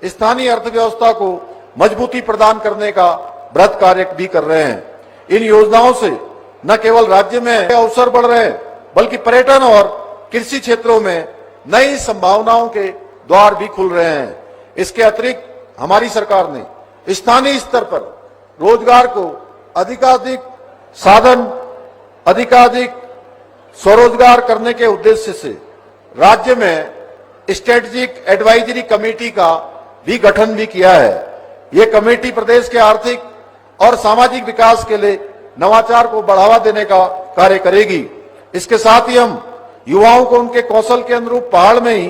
स्थानीय अर्थव्यवस्था को मजबूती प्रदान करने का बृहत कार्य भी कर रहे हैं। इन योजनाओं से न केवल राज्य में अवसर बढ़ रहे हैं, बल्कि पर्यटन और कृषि क्षेत्रों में नई संभावनाओं के द्वार भी खुल रहे हैं। इसके अतिरिक्त हमारी सरकार ने स्थानीय स्तर पर रोजगार को अधिकाधिक साधन, अधिकाधिक स्वरोजगार करने के उद्देश्य से राज्य में स्ट्रेटेजिक एडवाइजरी कमेटी का भी गठन भी किया है। ये कमेटी प्रदेश के आर्थिक और सामाजिक विकास के लिए नवाचार को बढ़ावा देने का कार्य करेगी। इसके साथ ही हम युवाओं को उनके कौशल के अनुरूप पहाड़ में ही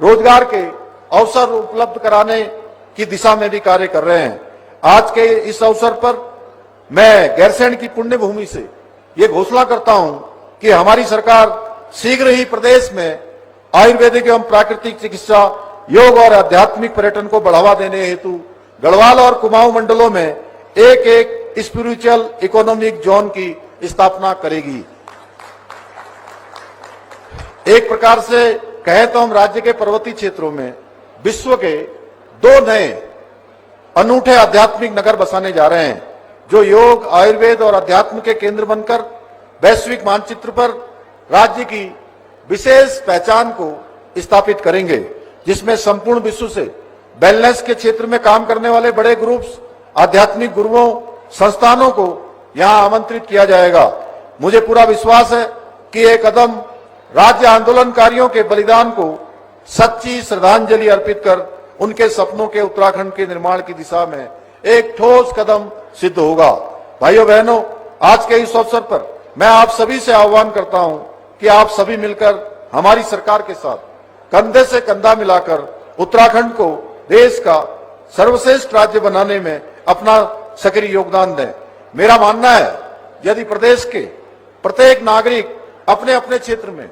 रोजगार के अवसर उपलब्ध कराने की दिशा में भी कार्य कर रहे हैं। आज के इस अवसर पर मैं गैरसैंण की पुण्य भूमि से ये घोषणा करता हूं कि हमारी सरकार शीघ्र ही प्रदेश में आयुर्वेदिक एवं प्राकृतिक चिकित्सा, योग और आध्यात्मिक पर्यटन को बढ़ावा देने हेतु गढ़वाल और कुमाऊं मंडलों में एक एक स्पिरिचुअल इकोनॉमिक जोन की स्थापना करेगी। एक प्रकार से कहें तो हम राज्य के पर्वतीय क्षेत्रों में विश्व के 2 नए अनूठे आध्यात्मिक नगर बसाने जा रहे हैं, जो योग, आयुर्वेद और अध्यात्म के केंद्र बनकर वैश्विक मानचित्र पर राज्य की विशेष पहचान को स्थापित करेंगे, जिसमें संपूर्ण विश्व से वेलनेस के क्षेत्र में काम करने वाले बड़े ग्रुप्स, आध्यात्मिक गुरुओं, संस्थानों को यहां आमंत्रित किया जाएगा। मुझे पूरा विश्वास है कि यह कदम राज्य आंदोलनकारियों के बलिदान को सच्ची श्रद्धांजलि अर्पित कर उनके सपनों के उत्तराखंड के निर्माण की दिशा में एक ठोस कदम सिद्ध होगा। भाइयों बहनों, आज के इस अवसर पर मैं आप सभी से आह्वान करता हूं कि आप सभी मिलकर हमारी सरकार के साथ कंधे से कंधा मिलाकर उत्तराखंड को देश का सर्वश्रेष्ठ राज्य बनाने में अपना सक्रिय योगदान दें। मेरा मानना है, यदि प्रदेश के प्रत्येक नागरिक अपने अपने क्षेत्र में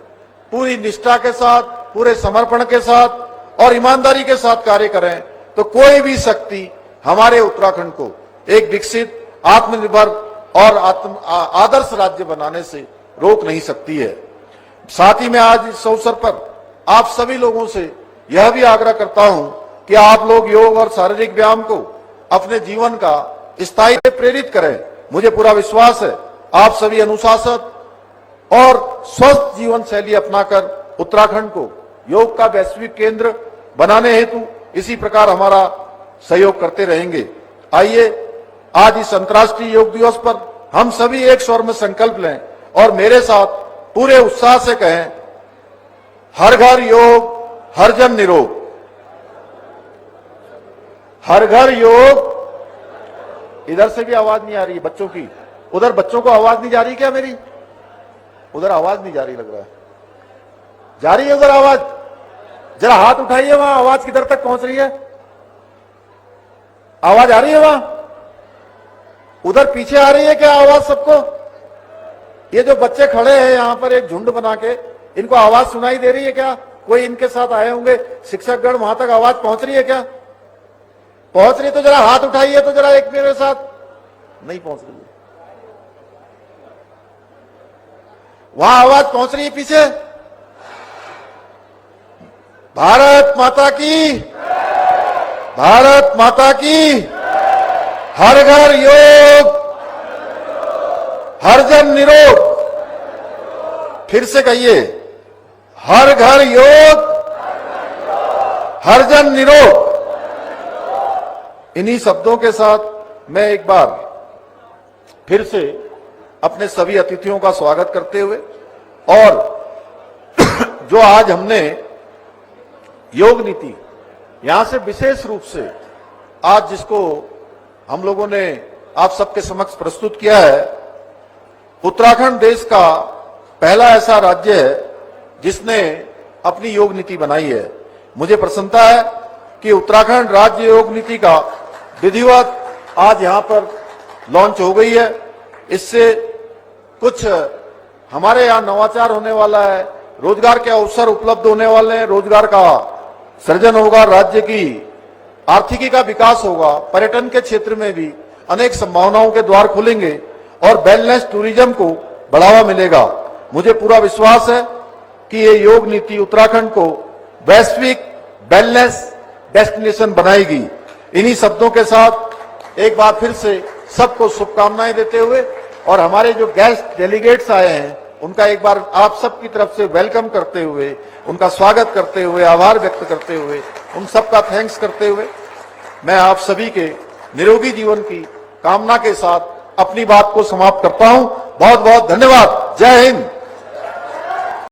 पूरी निष्ठा के साथ, पूरे समर्पण के साथ और ईमानदारी के साथ कार्य करें, तो कोई भी शक्ति हमारे उत्तराखंड को एक विकसित, आत्मनिर्भर और आदर्श राज्य बनाने से रोक नहीं सकती है। साथ ही मैं आज इस अवसर पर आप सभी लोगों से यह भी आग्रह करता हूं कि आप लोग योग और शारीरिक व्यायाम को अपने जीवन का स्थायी प्रेरित करें। मुझे पूरा विश्वास है आप सभी अनुशासित और स्वस्थ जीवन शैली अपनाकर उत्तराखंड को योग का वैश्विक केंद्र बनाने हेतु इसी प्रकार हमारा सहयोग करते रहेंगे। आइए आज इस अंतर्राष्ट्रीय योग दिवस पर हम सभी एक स्वर में संकल्प लें और मेरे साथ पूरे उत्साह से कहें, हर घर योग, हर जन निरोग। हर घर योग। इधर से भी आवाज नहीं आ रही है बच्चों की। उधर बच्चों को आवाज नहीं जा रही क्या मेरी? उधर आवाज नहीं जा रही लग रहा है। जा रही है उधर आवाज? जरा हाथ उठाइए, वहां आवाज किधर तक पहुंच रही है? आवाज आ रही है वहां? उधर पीछे आ रही है क्या आवाज सबको? ये जो बच्चे खड़े हैं यहां पर एक झुंड बना के, इनको आवाज सुनाई दे रही है क्या? कोई इनके साथ आए होंगे शिक्षकगण, वहां तक आवाज पहुंच रही है क्या? पहुंच रही है तो जरा हाथ उठाइए तो जरा एक मेरे साथ। नहीं पहुंच रही है। वहां आवाज पहुंच रही है पीछे? भारत माता की, भारत माता की। हर घर योग, हर जन निरोग। फिर से कहिए, हर घर योग, हर जन निरोग। इन्हीं शब्दों के साथ मैं एक बार फिर से अपने सभी अतिथियों का स्वागत करते हुए और जो आज हमने योग नीति यहां से विशेष रूप से आज जिसको हम लोगों ने आप सबके समक्ष प्रस्तुत किया है, उत्तराखंड देश का पहला ऐसा राज्य है जिसने अपनी योग नीति बनाई है। मुझे प्रसन्नता है कि उत्तराखंड राज्य योग नीति का विधिवत आज यहां पर लॉन्च हो गई है। इससे कुछ हमारे यहां नवाचार होने वाला है, रोजगार के अवसर उपलब्ध होने वाले हैं, रोजगार का सृजन होगा, राज्य की आर्थिकी का विकास होगा, पर्यटन के क्षेत्र में भी अनेक संभावनाओं के द्वार खुलेंगे और वेलनेस टूरिज्म को बढ़ावा मिलेगा। मुझे पूरा विश्वास है कि ये योग नीति उत्तराखंड को वैश्विक वेलनेस डेस्टिनेशन बनाएगी। इन्हीं शब्दों के साथ एक बार फिर से सबको शुभकामनाएं देते हुए और हमारे जो गेस्ट डेलीगेट्स आए हैं उनका एक बार आप सबकी तरफ से वेलकम करते हुए, उनका स्वागत करते हुए, आभार व्यक्त करते हुए, उन सबका थैंक्स करते हुए मैं आप सभी के निरोगी जीवन की कामना के साथ अपनी बात को समाप्त करता हूं। बहुत बहुत धन्यवाद। जय हिंद।